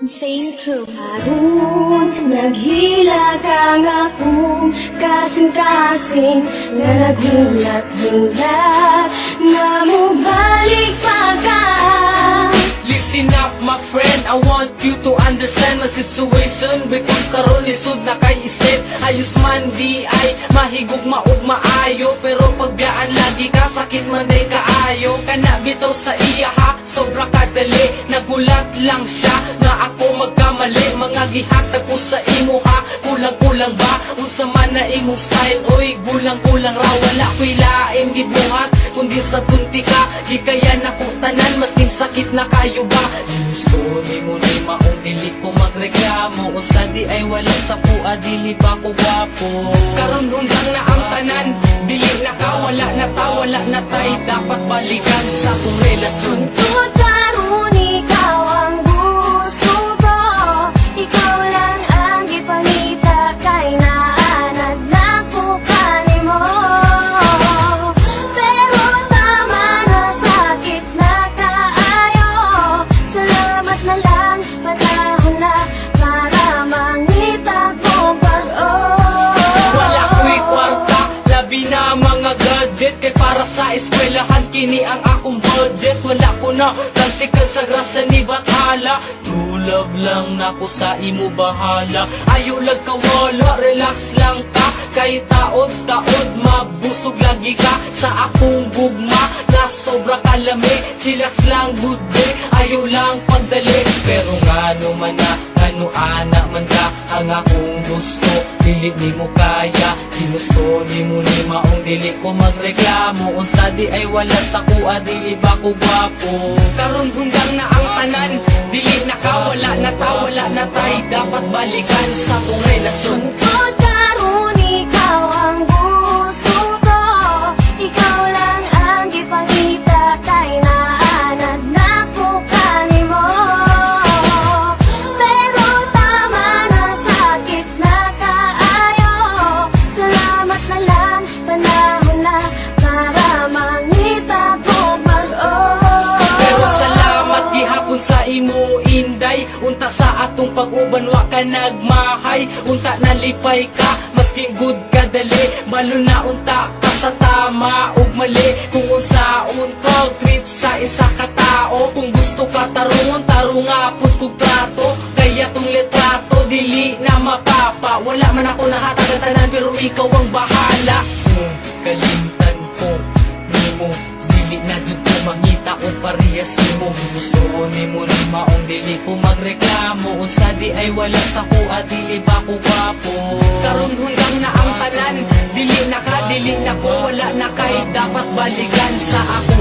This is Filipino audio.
Insane Crew. Harun, naghila kang akong kasing-kasing na nagulat-gulat na mubalik pa ka. Listen up my friend, I want you to understand my situation. Because karon lisod na kay step. Ayos man di ay mahigog maog maayo, pero pagdaan lagi ka sakit man day kaayo. Kana bitaw sa iya ha, sobra kadali. Nagulat lang siya na ako magkamali. Mga gihatag ko sa imo ha, kulang-kulang ba? Unsa man na imong style, oy gulang-kulang ra. Wala ko'y lain gibuhat, kundi sa tunti ka. Di kaya nako tanan, masking sakit na kayo ba? Gusto ni mo ni maong dili ko magreklamo. Unsa di ay wala sa pua, dili pa ko gwapo. Karon undang na ang tanan, dili na ka, wala na ta, wala na tay. Dapat balikan sa kong relasyon. Harun, ikaw ang gusto ko. Ikaw lang ang ipangita kay naanad na ko kanimo. Pero tama na, sakit na kaayo. Salamat na lang, panahon na para mangita ko pag-o. Wala ko'y kwarta, labi na mga gadget. Kay para sa eskwelahan, kini ang akong budget. Wala ko na tansikan sa grasa ni Bathala. True love lang nako sa imo bahala. Ayaw lang kawala, relax lang ka. Kay taod-taod, mabusog lagi ka sa akong gugma na sobra kalami. Chillax lang good day, ayaw lang pagdali. Pero ngano man na, ngano anak man ka, ang akong gusto dili ni mo kaya. Ginusto ni mo ni maong dili ko magreklamo. Unsa di ay wala sa kuha, dili ba ko gwapo. Karon gundang na ang tanan, dili na ka, wala na ta, wala na tay. Dapat balikan sa kong relasyon. Harun, ikaw ang gusto ko. Ikaw lang ang ipangita kay naanad na ko kanimo. Pero tama na, sakit na kaayo. Salamat na lang, panahon na para mangita ko mag-o. Pero salamat gihapon sa imo inday. Unta sa atong pag-uban wa ka nagmahay. Unta nalipay ka, masking good ka dali. Balo na unta ka sa tama ug mali. Kung unsa untag treat sa isa ka tao. Kung gusto ka tarungon, tarunga pud kog trato. Kaya tong litrato dili na mapapa. Wala man ako nahatag tanan, pero ikaw ang bahala. Kalimtan ko nimo, dili na jud ko mangita o parehas nimo. Gusto ni mo ni maong dili ko magreklamo. Unsa di ay wala sa kuha, dili ba ko gwapo. Karon hundang na ang tanan, dili na ka, dili na ko, wala na kay. Dapat balikan sa ako